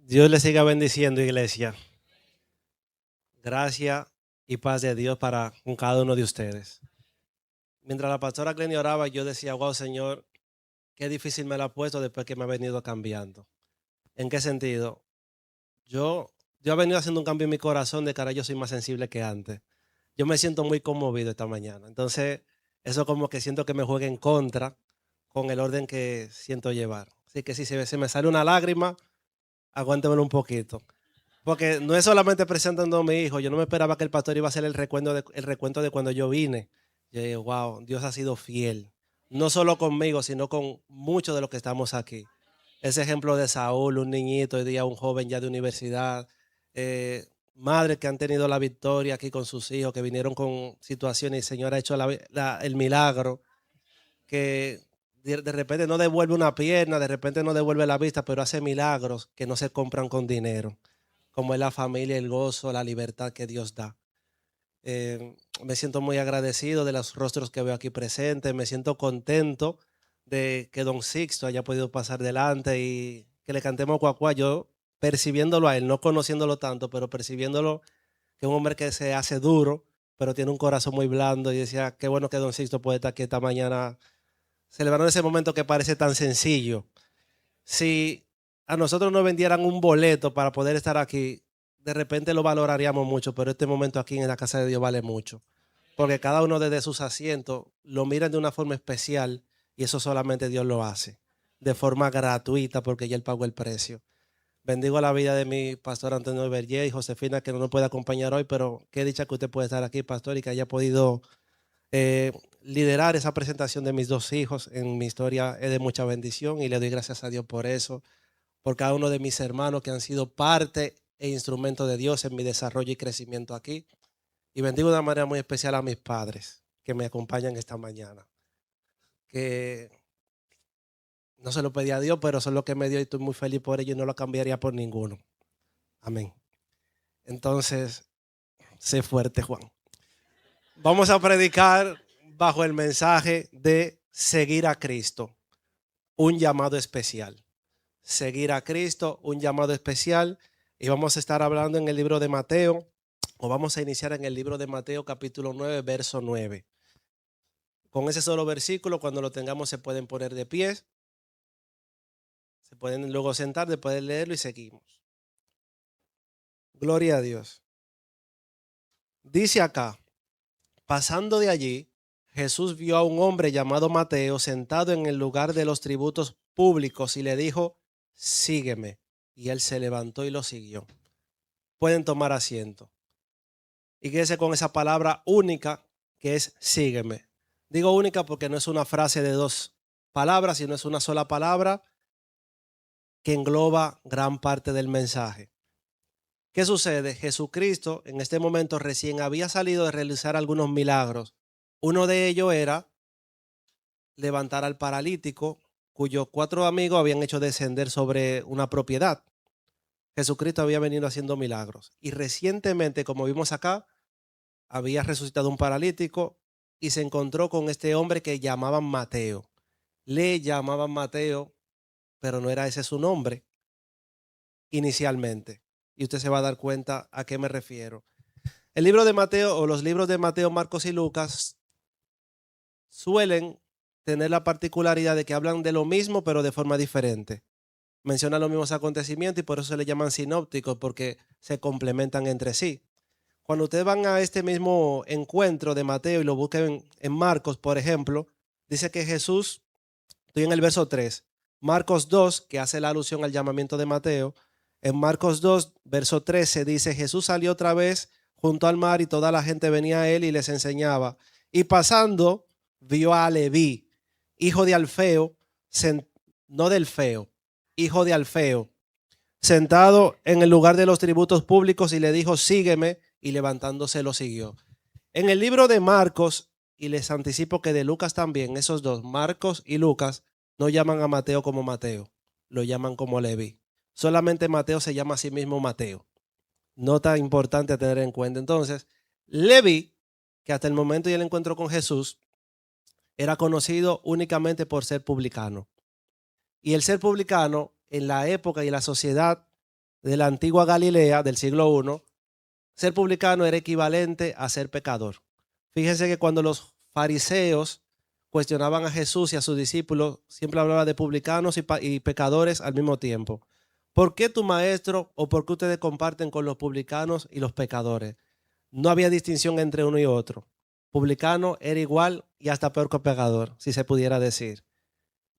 Dios le siga bendiciendo, iglesia. Gracia y paz de Dios para con cada uno de ustedes. Mientras la pastora Glenny oraba, yo decía, wow, Señor, qué difícil me la ha puesto después que me ha venido cambiando. ¿En qué sentido? Yo, yo he venido haciendo un cambio en mi corazón de cara, yo soy más sensible que antes. Yo me siento muy conmovido esta mañana. Entonces, eso como que siento que me juega en contra con el orden que siento llevar. Así que si se me sale una lágrima, aguántemelo un poquito. Porque no es solamente presentando a mi hijo, yo no me esperaba que el pastor iba a hacer el recuento de cuando yo vine. Yo dije, wow, Dios ha sido fiel. No solo conmigo, sino con muchos de los que estamos aquí. Ese ejemplo de Saúl, un niñito, hoy día un joven ya de universidad, madres que han tenido la victoria aquí con sus hijos, que vinieron con situaciones y el Señor ha hecho el milagro, que de repente no devuelve una pierna, de repente no devuelve la vista, pero hace milagros que no se compran con dinero, como es la familia, el gozo, la libertad que Dios da. Me siento muy agradecido de los rostros que veo aquí presentes, me siento contento de que don Sixto haya podido pasar delante y que le cantemos cuacuá, yo percibiéndolo a él, no conociéndolo tanto, pero percibiéndolo que es un hombre que se hace duro, pero tiene un corazón muy blando y decía, qué bueno que don Sixto puede estar aquí esta mañana celebrando ese momento que parece tan sencillo. Si a nosotros nos vendieran un boleto para poder estar aquí, de repente lo valoraríamos mucho, pero este momento aquí en la casa de Dios vale mucho. Porque cada uno desde sus asientos lo miran de una forma especial y eso solamente Dios lo hace. De forma gratuita porque ya Él pagó el precio. Bendigo la vida de mi pastor Antonio Berger y Josefina que no nos puede acompañar hoy, pero qué dicha que usted puede estar aquí, pastor, y que haya podido liderar esa presentación de mis dos hijos en mi historia es de mucha bendición y le doy gracias a Dios por eso, por cada uno de mis hermanos que han sido parte e instrumento de Dios en mi desarrollo y crecimiento aquí. Y bendigo de una manera muy especial a mis padres que me acompañan esta mañana, que no se lo pedí a Dios, pero son lo que me dio y estoy muy feliz por ello y no lo cambiaría por ninguno. Amén. Entonces, sé fuerte, Juan. Vamos a predicar bajo el mensaje de seguir a Cristo, un llamado especial. Seguir a Cristo, un llamado especial. Y vamos a estar hablando en el libro de Mateo, o vamos a iniciar en el libro de Mateo capítulo 9, verso 9. Con ese solo versículo, cuando lo tengamos, se pueden poner de pie, se pueden luego sentar, después de leerlo y seguimos. Gloria a Dios. Dice acá, pasando de allí, Jesús vio a un hombre llamado Mateo sentado en el lugar de los tributos públicos y le dijo, sígueme. Y él se levantó y lo siguió. Pueden tomar asiento. Y quédese con esa palabra única que es sígueme. Digo única porque no es una frase de dos palabras, sino es una sola palabra que engloba gran parte del mensaje. ¿Qué sucede? Jesucristo en este momento recién había salido de realizar algunos milagros. Uno de ellos era levantar al paralítico, cuyos 4 amigos habían hecho descender sobre una propiedad. Jesucristo había venido haciendo milagros. Y recientemente, como vimos acá, había resucitado un paralítico y se encontró con este hombre que llamaban Mateo. Le llamaban Mateo, pero no era ese su nombre inicialmente. Y usted se va a dar cuenta a qué me refiero. El libro de Mateo o los libros de Mateo, Marcos y Lucas suelen tener la particularidad de que hablan de lo mismo, pero de forma diferente. Mencionan los mismos acontecimientos y por eso se le llaman sinópticos, porque se complementan entre sí. Cuando ustedes van a este mismo encuentro de Mateo y lo busquen en Marcos, por ejemplo, dice que Jesús, estoy en el verso 3, Marcos 2, que hace la alusión al llamamiento de Mateo, en Marcos 2, verso 13, dice, Jesús salió otra vez junto al mar y toda la gente venía a él y les enseñaba. Y pasando, vio a Leví, hijo de Alfeo, no del feo, hijo de Alfeo, sentado en el lugar de los tributos públicos y le dijo, sígueme, y levantándose lo siguió. En el libro de Marcos, y les anticipo que de Lucas también, esos dos, Marcos y Lucas, no llaman a Mateo como Mateo, lo llaman como Leví. Solamente Mateo se llama a sí mismo Mateo. Nota importante a tener en cuenta. Entonces, Leví, que hasta el momento y el encuentro con Jesús, era conocido únicamente por ser publicano. Y el ser publicano, en la época y la sociedad de la antigua Galilea del siglo I, ser publicano era equivalente a ser pecador. Fíjense que cuando los fariseos cuestionaban a Jesús y a sus discípulos, siempre hablaba de publicanos y pecadores al mismo tiempo. ¿Por qué tu maestro o por qué ustedes comparten con los publicanos y los pecadores? No había distinción entre uno y otro. Publicano era igual y hasta peor que pecador, si se pudiera decir.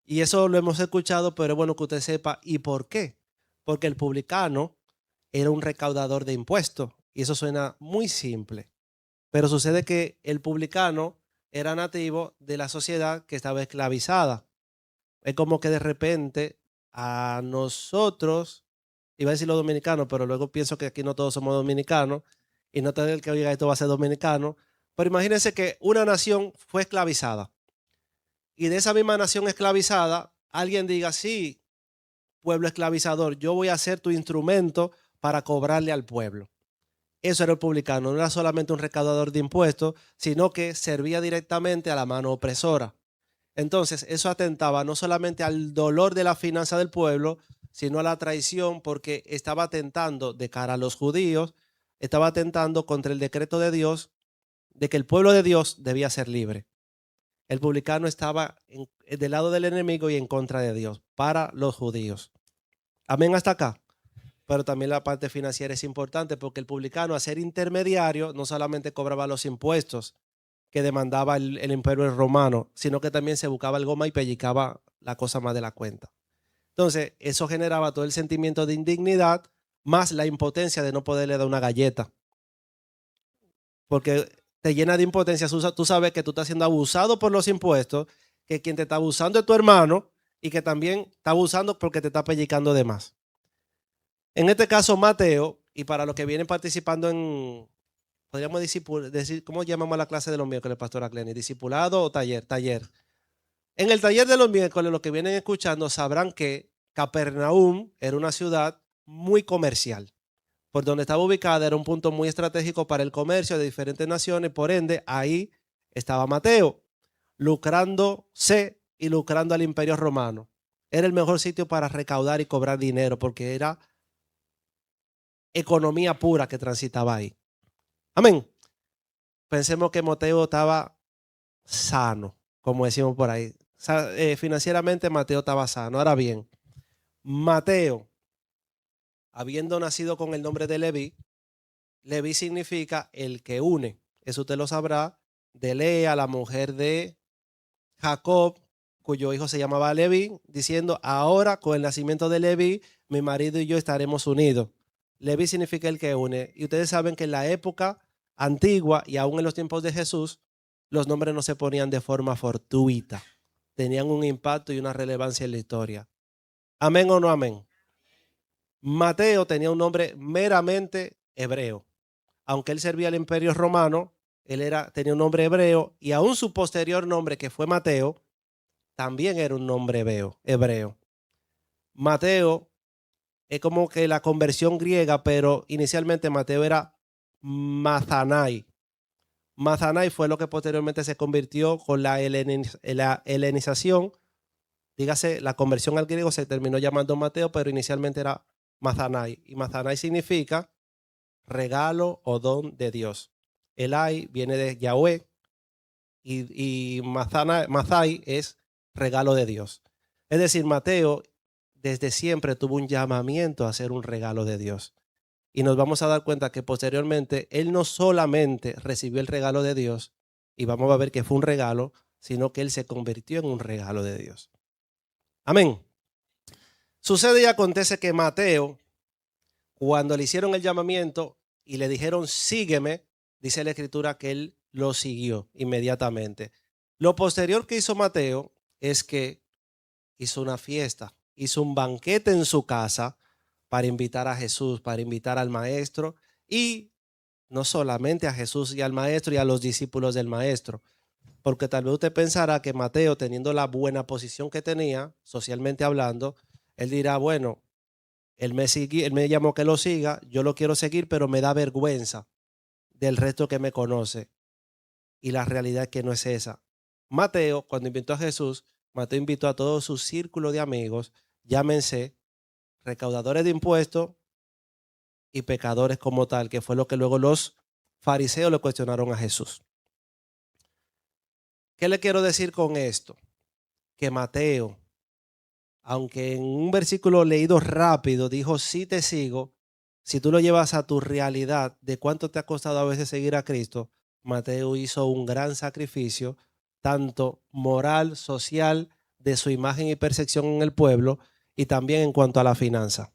Y eso lo hemos escuchado, pero es bueno que usted sepa. ¿Y por qué? Porque el publicano era un recaudador de impuestos. Y eso suena muy simple. Pero sucede que el publicano era nativo de la sociedad que estaba esclavizada. Es como que de repente a nosotros, iba a decir los dominicanos, pero luego pienso que aquí no todos somos dominicanos, y no todo el que oiga esto va a ser dominicano. Pero imagínense que una nación fue esclavizada. Y de esa misma nación esclavizada, alguien diga, sí, pueblo esclavizador, yo voy a ser tu instrumento para cobrarle al pueblo. Eso era el publicano, no era solamente un recaudador de impuestos, sino que servía directamente a la mano opresora. Entonces, eso atentaba no solamente al dolor de la finanza del pueblo, sino a la traición, porque estaba atentando de cara a los judíos, estaba atentando contra el decreto de Dios de que el pueblo de Dios debía ser libre. El publicano estaba del lado del enemigo y en contra de Dios para los judíos. Amén hasta acá. Pero también la parte financiera es importante porque el publicano, a ser intermediario, no solamente cobraba los impuestos que demandaba el imperio romano, sino que también se buscaba el goma y pellicaba la cosa más de la cuenta. Entonces, eso generaba todo el sentimiento de indignidad, más la impotencia de no poderle dar una galleta. Porque te llena de impotencia, tú sabes que tú estás siendo abusado por los impuestos, que quien te está abusando es tu hermano y que también está abusando porque te está pellicando de más. En este caso, Mateo, y para los que vienen participando en, podríamos decir, ¿cómo llamamos a la clase de los miércoles, Pastora Clenny? ¿Discipulado o taller? Taller. En el taller de los miércoles, los que vienen escuchando sabrán que Capernaum era una ciudad muy comercial. Por donde estaba ubicada era un punto muy estratégico para el comercio de diferentes naciones, por ende ahí estaba Mateo, lucrándose y lucrando al imperio romano. Era el mejor sitio para recaudar y cobrar dinero porque era economía pura que transitaba ahí. Amén. Pensemos que Mateo estaba sano, como decimos por ahí. Financieramente Mateo estaba sano. Ahora bien, Mateo, habiendo nacido con el nombre de Leví, Leví significa el que une. Eso usted lo sabrá de Lea, la mujer de Jacob, cuyo hijo se llamaba Leví, diciendo, ahora con el nacimiento de Leví, mi marido y yo estaremos unidos. Leví significa el que une. Y ustedes saben que en la época antigua y aún en los tiempos de Jesús, los nombres no se ponían de forma fortuita. Tenían un impacto y una relevancia en la historia. ¿Amén o no amén? Mateo tenía un nombre meramente hebreo. Aunque él servía al imperio romano, tenía un nombre hebreo y aún su posterior nombre, que fue Mateo, también era un nombre hebreo. Mateo es como que la conversión griega, pero inicialmente Mateo era Mathanai. Mathanai fue lo que posteriormente se convirtió con la helenización. Dígase, la conversión al griego se terminó llamando Mateo, pero inicialmente era Mathanai. Y Mathanai significa regalo o don de Dios. Elai viene de Yahweh y Mathai es regalo de Dios. Es decir, Mateo desde siempre tuvo un llamamiento a ser un regalo de Dios. Y nos vamos a dar cuenta que posteriormente él no solamente recibió el regalo de Dios, y vamos a ver que fue un regalo, sino que él se convirtió en un regalo de Dios. Amén. Sucede y acontece que Mateo, cuando le hicieron el llamamiento y le dijeron sígueme, dice la escritura que él lo siguió inmediatamente. Lo posterior que hizo Mateo es que hizo una fiesta, hizo un banquete en su casa para invitar a Jesús, para invitar al maestro y no solamente a Jesús y al maestro y a los discípulos del maestro, porque tal vez usted pensará que Mateo, teniendo la buena posición que tenía, socialmente hablando, él dirá, bueno, él me llamó que lo siga, yo lo quiero seguir, pero me da vergüenza del resto que me conoce. Y la realidad es que no es esa. Mateo, cuando invitó a Jesús, Mateo invitó a todo su círculo de amigos, llámense recaudadores de impuestos, y pecadores como tal, que fue lo que luego los fariseos le cuestionaron a Jesús. ¿Qué le quiero decir con esto? Que Mateo, aunque en un versículo leído rápido dijo, sí te sigo, si tú lo llevas a tu realidad de cuánto te ha costado a veces seguir a Cristo, Mateo hizo un gran sacrificio, tanto moral, social, de su imagen y percepción en el pueblo, y también en cuanto a la finanza.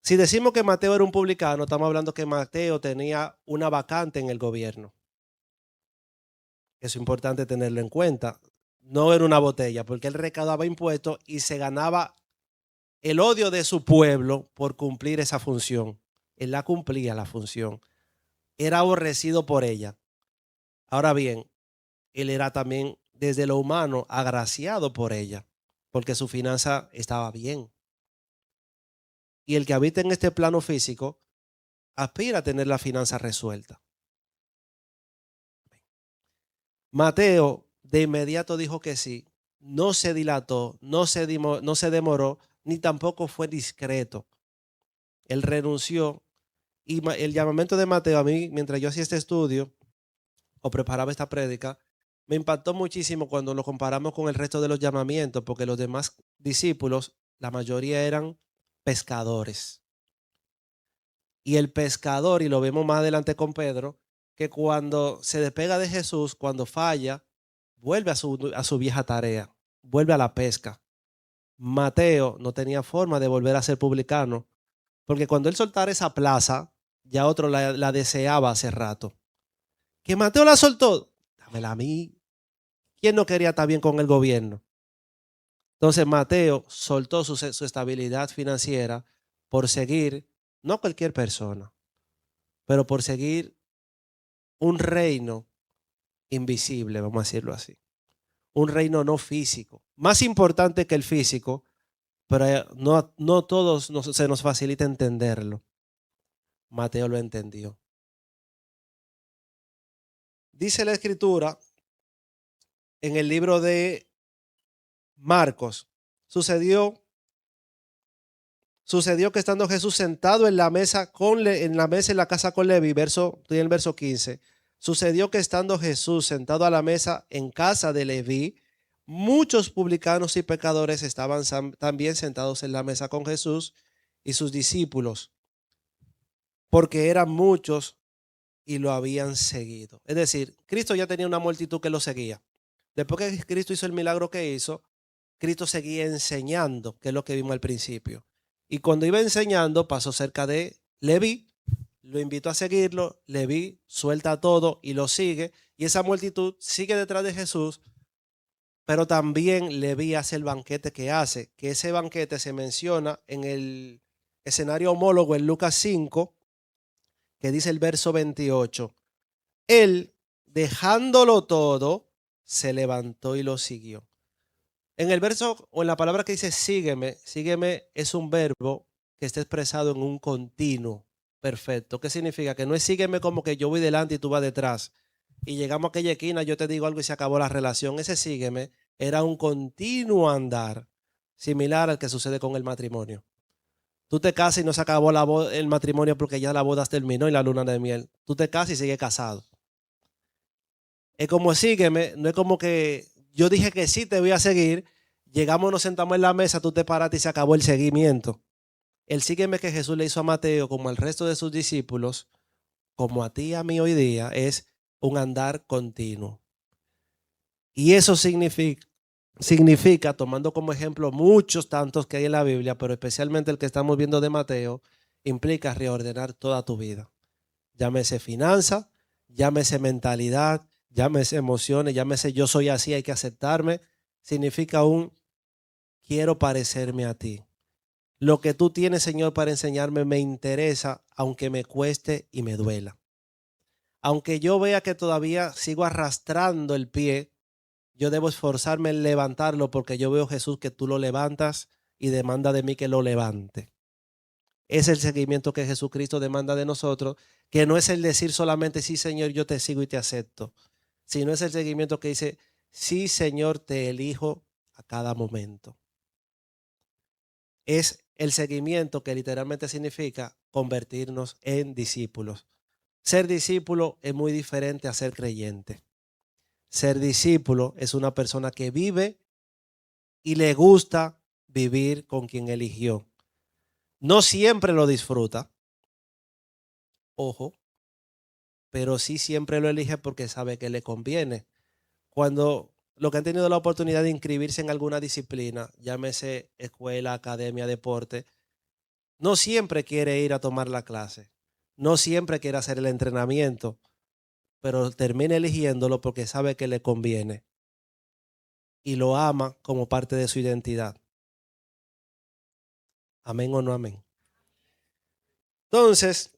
Si decimos que Mateo era un publicano, estamos hablando que Mateo tenía una vacante en el gobierno. Eso es importante tenerlo en cuenta. No era una botella, porque él recaudaba impuestos y se ganaba el odio de su pueblo por cumplir esa función. Él la cumplía la función. Era aborrecido por ella. Ahora bien, él era también desde lo humano agraciado por ella, porque su finanza estaba bien. Y el que habita en este plano físico aspira a tener la finanza resuelta. Mateo de inmediato dijo que sí, no se dilató, no se demoró, ni tampoco fue discreto. Él renunció y el llamamiento de Mateo a mí, mientras yo hacía este estudio o preparaba esta prédica, me impactó muchísimo cuando lo comparamos con el resto de los llamamientos, porque los demás discípulos, la mayoría eran pescadores. Y el pescador, y lo vemos más adelante con Pedro, que cuando se despega de Jesús, cuando falla, vuelve a su vieja tarea, vuelve a la pesca. Mateo no tenía forma de volver a ser publicano, porque cuando él soltara esa plaza, ya otro la deseaba hace rato. Que Mateo la soltó, dámela a mí. ¿Quién no quería estar bien con el gobierno? Entonces Mateo soltó su estabilidad financiera por seguir, no cualquier persona, pero por seguir un reino invisible, vamos a decirlo así. Un reino no físico, más importante que el físico, pero no todos se nos facilita entenderlo. Mateo lo entendió. Dice la escritura en el libro de Marcos, sucedió que estando Jesús sentado en la mesa en la casa con Levi, estoy en el verso 15. Sucedió que estando Jesús sentado a la mesa en casa de Leví, muchos publicanos y pecadores estaban también sentados en la mesa con Jesús y sus discípulos, porque eran muchos y lo habían seguido. Es decir, Cristo ya tenía una multitud que lo seguía. Después que Cristo hizo el milagro que hizo, Cristo seguía enseñando, que es lo que vimos al principio. Y cuando iba enseñando, pasó cerca de Leví, lo invitó a seguirlo, Leví suelta todo y lo sigue, y esa multitud sigue detrás de Jesús, pero también Leví hace el banquete que hace, que ese banquete se menciona en el escenario homólogo en Lucas 5, que dice el verso 28. Él, dejándolo todo, se levantó y lo siguió. En el verso o en la palabra que dice sígueme, sígueme es un verbo que está expresado en un continuo perfecto. ¿Qué significa? Que no es sígueme como que yo voy delante y tú vas detrás. Y llegamos a aquella esquina, yo te digo algo y se acabó la relación. Ese sígueme era un continuo andar, similar al que sucede con el matrimonio. Tú te casas y no se acabó el matrimonio porque ya la boda terminó y la luna de miel. Tú te casas y sigues casado. Es como sígueme, no es como que yo dije que sí te voy a seguir, llegamos, nos sentamos en la mesa, tú te paraste y se acabó el seguimiento. El sígueme que Jesús le hizo a Mateo, como al resto de sus discípulos, como a ti y a mí hoy día, es un andar continuo. Y eso significa, tomando como ejemplo muchos tantos que hay en la Biblia, pero especialmente el que estamos viendo de Mateo, implica reordenar toda tu vida. Llámese finanza, llámese mentalidad, llámese emociones, llámese yo soy así, hay que aceptarme. Significa quiero parecerme a ti. Lo que tú tienes, Señor, para enseñarme me interesa, aunque me cueste y me duela. Aunque yo vea que todavía sigo arrastrando el pie, yo debo esforzarme en levantarlo porque yo veo, Jesús, que tú lo levantas y demanda de mí que lo levante. Es el seguimiento que Jesucristo demanda de nosotros, que no es el decir solamente, sí, Señor, yo te sigo y te acepto, sino es el seguimiento que dice, sí, Señor, te elijo a cada momento. Es el seguimiento, que literalmente significa convertirnos en discípulos. Ser discípulo es muy diferente a ser creyente. Ser discípulo es una persona que vive y le gusta vivir con quien eligió. No siempre lo disfruta, ojo, pero sí siempre lo elige porque sabe que le conviene. Cuando los que han tenido la oportunidad de inscribirse en alguna disciplina, llámese escuela, academia, deporte, no siempre quiere ir a tomar la clase, no siempre quiere hacer el entrenamiento, pero termina eligiéndolo porque sabe que le conviene y lo ama como parte de su identidad. Amén o no amén. Entonces,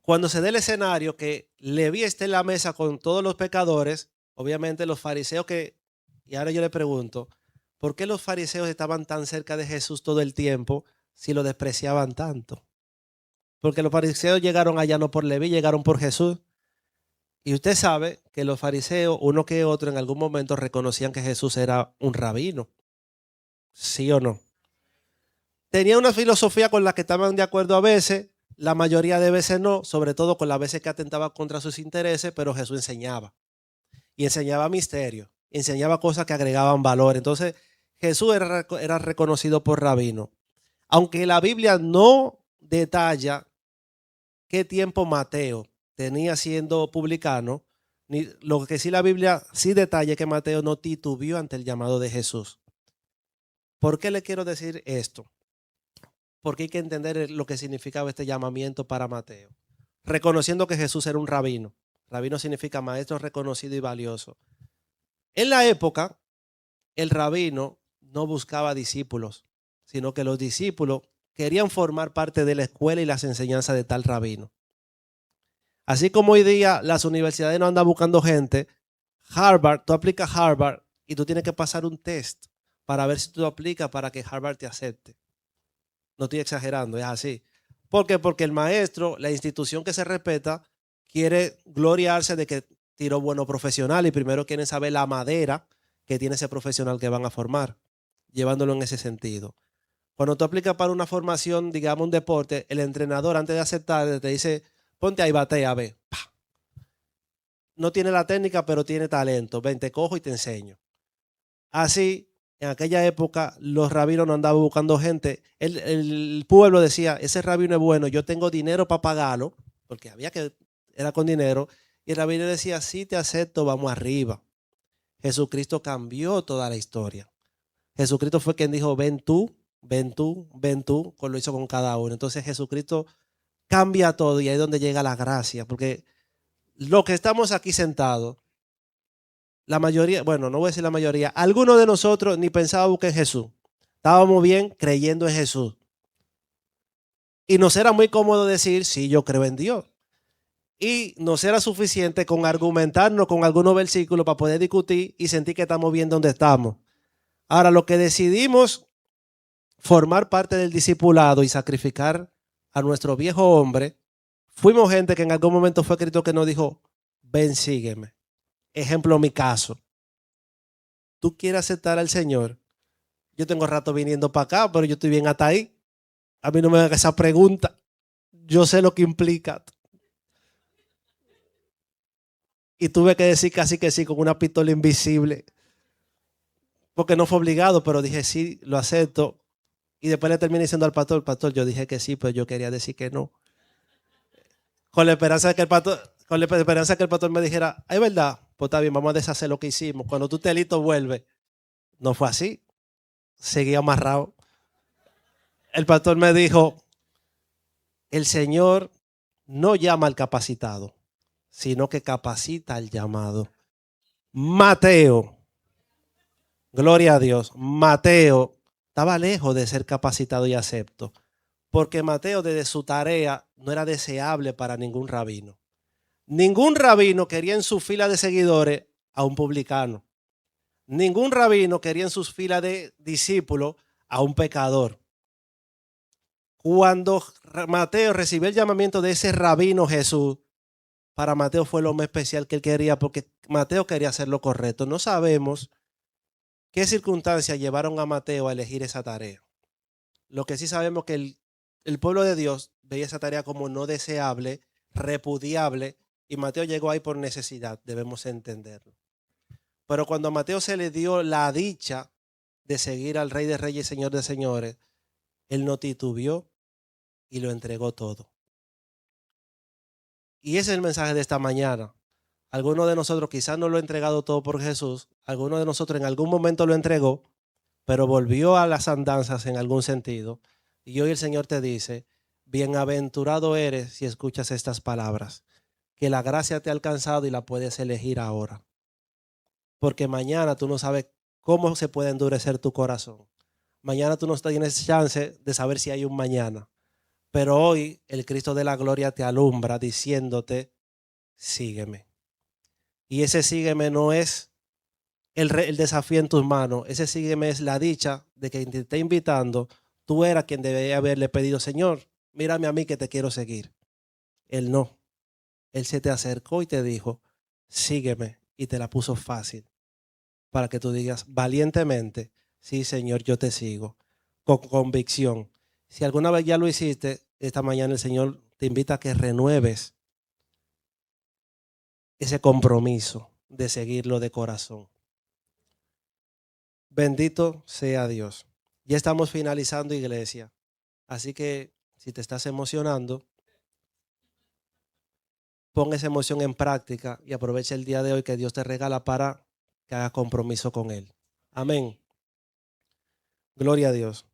cuando se dé el escenario que Leví esté en la mesa con todos los pecadores, obviamente los fariseos y ahora yo le pregunto, ¿por qué los fariseos estaban tan cerca de Jesús todo el tiempo si lo despreciaban tanto? Porque los fariseos llegaron allá no por Leví, llegaron por Jesús. Y usted sabe que los fariseos, uno que otro, en algún momento reconocían que Jesús era un rabino. ¿Sí o no? Tenía una filosofía con la que estaban de acuerdo a veces, la mayoría de veces no, sobre todo con las veces que atentaba contra sus intereses, pero Jesús enseñaba. Y enseñaba misterio, enseñaba cosas que agregaban valor. Entonces, Jesús era reconocido por rabino. Aunque la Biblia no detalla qué tiempo Mateo tenía siendo publicano, lo que sí la Biblia sí detalla es que Mateo no titubeó ante el llamado de Jesús. ¿Por qué le quiero decir esto? Porque hay que entender lo que significaba este llamamiento para Mateo. Reconociendo que Jesús era un rabino. Rabino significa maestro reconocido y valioso. En la época, el rabino no buscaba discípulos, sino que los discípulos querían formar parte de la escuela y las enseñanzas de tal rabino. Así como hoy día las universidades no andan buscando gente, Harvard, tú aplicas Harvard y tú tienes que pasar un test para ver si tú aplicas para que Harvard te acepte. No estoy exagerando, es así. ¿Por qué? Porque el maestro, la institución que se respeta, quiere gloriarse de que tiró buenos profesionales y primero quieren saber la madera que tiene ese profesional que van a formar, llevándolo en ese sentido. Cuando tú aplicas para una formación, digamos un deporte, el entrenador antes de aceptar te dice, ponte ahí, batea, ve. No tiene la técnica, pero tiene talento. Ven, te cojo y te enseño. Así, en aquella época, los rabinos no andaban buscando gente. El pueblo decía, ese rabino es bueno, yo tengo dinero para pagarlo, porque era con dinero. Y el rabino decía, sí te acepto, vamos arriba. Jesucristo cambió toda la historia. Jesucristo fue quien dijo, ven tú, ven tú, ven tú, lo hizo con cada uno. Entonces Jesucristo cambia todo y ahí es donde llega la gracia, porque los que estamos aquí sentados, la mayoría, bueno, no voy a decir la mayoría, algunos de nosotros ni pensábamos en Jesús. Estábamos bien creyendo en Jesús. Y nos era muy cómodo decir, sí, yo creo en Dios. Y nos era suficiente con argumentarnos con algunos versículos para poder discutir y sentir que estamos bien donde estamos. Ahora, lo que decidimos formar parte del discipulado y sacrificar a nuestro viejo hombre, fuimos gente que en algún momento fue Cristo que nos dijo, ven, sígueme. Ejemplo, mi caso. ¿Tú quieres aceptar al Señor? Yo tengo rato viniendo para acá, pero yo estoy bien hasta ahí. A mí no me haga esa pregunta. Yo sé lo que implica. Y tuve que decir casi que sí con una pistola invisible. Porque no fue obligado, pero dije sí, lo acepto. Y después le terminé diciendo al pastor, yo dije que sí, pero yo quería decir que no. Con la esperanza de que el pastor me dijera, es verdad, pues está bien, vamos a deshacer lo que hicimos. Cuando tú estés listo, vuelve. No fue así. Seguí amarrado. El pastor me dijo, el Señor no llama al capacitado, sino que capacita al llamado. Mateo, gloria a Dios, Mateo estaba lejos de ser capacitado y acepto, porque Mateo desde su tarea no era deseable para ningún rabino. Ningún rabino quería en su fila de seguidores a un publicano. Ningún rabino quería en sus filas de discípulos a un pecador. Cuando Mateo recibió el llamamiento de ese rabino Jesús, para Mateo fue lo más especial que él quería, porque Mateo quería hacer lo correcto. No sabemos qué circunstancias llevaron a Mateo a elegir esa tarea. Lo que sí sabemos que el pueblo de Dios veía esa tarea como no deseable, repudiable, y Mateo llegó ahí por necesidad, debemos entenderlo. Pero cuando a Mateo se le dio la dicha de seguir al Rey de Reyes y Señor de Señores, él no titubeó y lo entregó todo. Y ese es el mensaje de esta mañana. Algunos de nosotros quizás no lo ha entregado todo por Jesús, algunos de nosotros en algún momento lo entregó, pero volvió a las andanzas en algún sentido. Y hoy el Señor te dice, bienaventurado eres si escuchas estas palabras, que la gracia te ha alcanzado y la puedes elegir ahora. Porque mañana tú no sabes cómo se puede endurecer tu corazón. Mañana tú no tienes chance de saber si hay un mañana. Pero hoy el Cristo de la gloria te alumbra diciéndote, sígueme. Y ese sígueme no es el desafío en tus manos. Ese sígueme es la dicha de que te esté invitando. Tú eras quien debería haberle pedido, Señor, mírame a mí que te quiero seguir. Él no. Él se te acercó y te dijo, sígueme. Y te la puso fácil para que tú digas valientemente, sí, Señor, yo te sigo. Con convicción. Si alguna vez ya lo hiciste, esta mañana el Señor te invita a que renueves ese compromiso de seguirlo de corazón. Bendito sea Dios. Ya estamos finalizando, iglesia. Así que si te estás emocionando, pon esa emoción en práctica y aprovecha el día de hoy que Dios te regala para que hagas compromiso con Él. Amén. Gloria a Dios.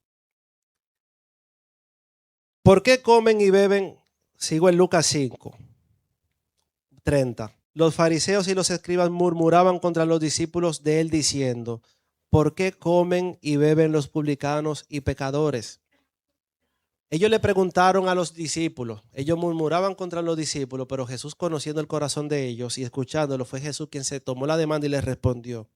¿Por qué comen y beben? Sigo en Lucas 5:30. Los fariseos y los escribas murmuraban contra los discípulos de Él diciendo, ¿por qué comen y beben los publicanos y pecadores? Ellos le preguntaron a los discípulos, ellos murmuraban contra los discípulos, pero Jesús, conociendo el corazón de ellos y escuchándolo, fue Jesús quien se tomó la demanda y les respondió.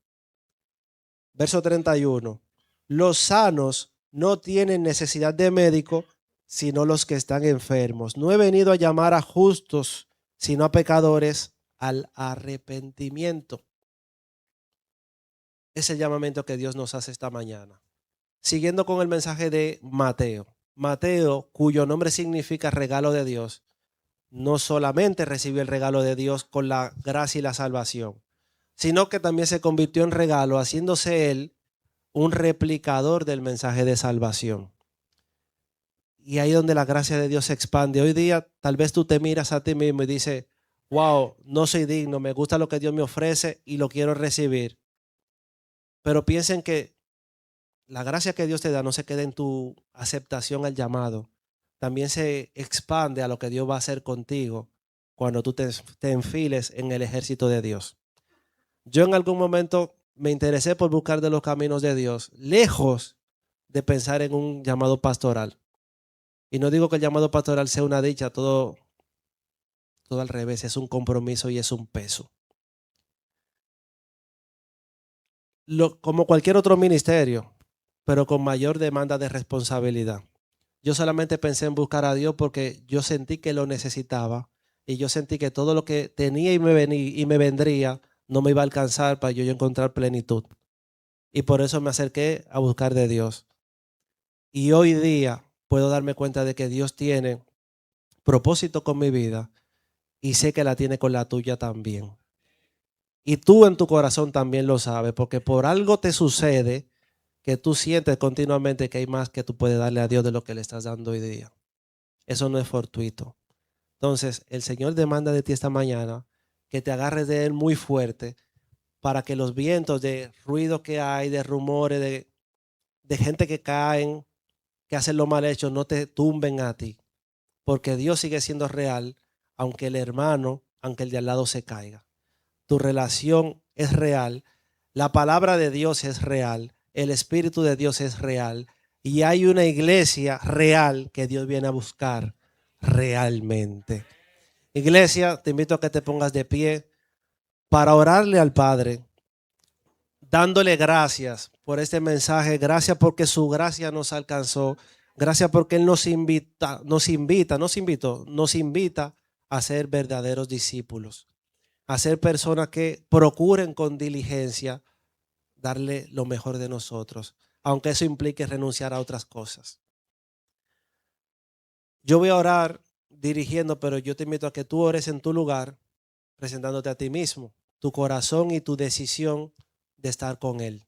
Verso 31. Los sanos no tienen necesidad de médico, sino los que están enfermos. No he venido a llamar a justos, sino a pecadores al arrepentimiento. Es el llamamiento que Dios nos hace esta mañana. Siguiendo con el mensaje de Mateo. Mateo, cuyo nombre significa regalo de Dios, no solamente recibió el regalo de Dios con la gracia y la salvación, sino que también se convirtió en regalo, haciéndose él un replicador del mensaje de salvación. Y ahí donde la gracia de Dios se expande. Hoy día tal vez tú te miras a ti mismo y dices, wow, no soy digno, me gusta lo que Dios me ofrece y lo quiero recibir. Pero piensen que la gracia que Dios te da no se queda en tu aceptación al llamado. También se expande a lo que Dios va a hacer contigo cuando tú te enfiles en el ejército de Dios. Yo en algún momento me interesé por buscar de los caminos de Dios, lejos de pensar en un llamado pastoral. Y no digo que el llamado pastoral sea una dicha, todo al revés, es un compromiso y es un peso. Como cualquier otro ministerio, pero con mayor demanda de responsabilidad. Yo solamente pensé en buscar a Dios porque yo sentí que lo necesitaba y yo sentí que todo lo que tenía y me vendría no me iba a alcanzar para yo encontrar plenitud. Y por eso me acerqué a buscar de Dios. Y hoy día puedo darme cuenta de que Dios tiene propósito con mi vida y sé que la tiene con la tuya también. Y tú en tu corazón también lo sabes, porque por algo te sucede que tú sientes continuamente que hay más que tú puedes darle a Dios de lo que le estás dando hoy día. Eso no es fortuito. Entonces, el Señor demanda de ti esta mañana que te agarres de Él muy fuerte para que los vientos de ruido que hay, de rumores, de gente que caen, que hacen lo mal hecho, no te tumben a ti. Porque Dios sigue siendo real, aunque el hermano, aunque el de al lado se caiga. Tu relación es real, la palabra de Dios es real, el Espíritu de Dios es real y hay una iglesia real que Dios viene a buscar realmente. Iglesia, te invito a que te pongas de pie para orarle al Padre, dándole gracias por este mensaje, gracias porque su gracia nos alcanzó, gracias porque Él nos invita a ser verdaderos discípulos, a ser personas que procuren con diligencia darle lo mejor de nosotros, aunque eso implique renunciar a otras cosas. Yo voy a orar dirigiendo, pero yo te invito a que tú ores en tu lugar, presentándote a ti mismo, tu corazón y tu decisión de estar con Él.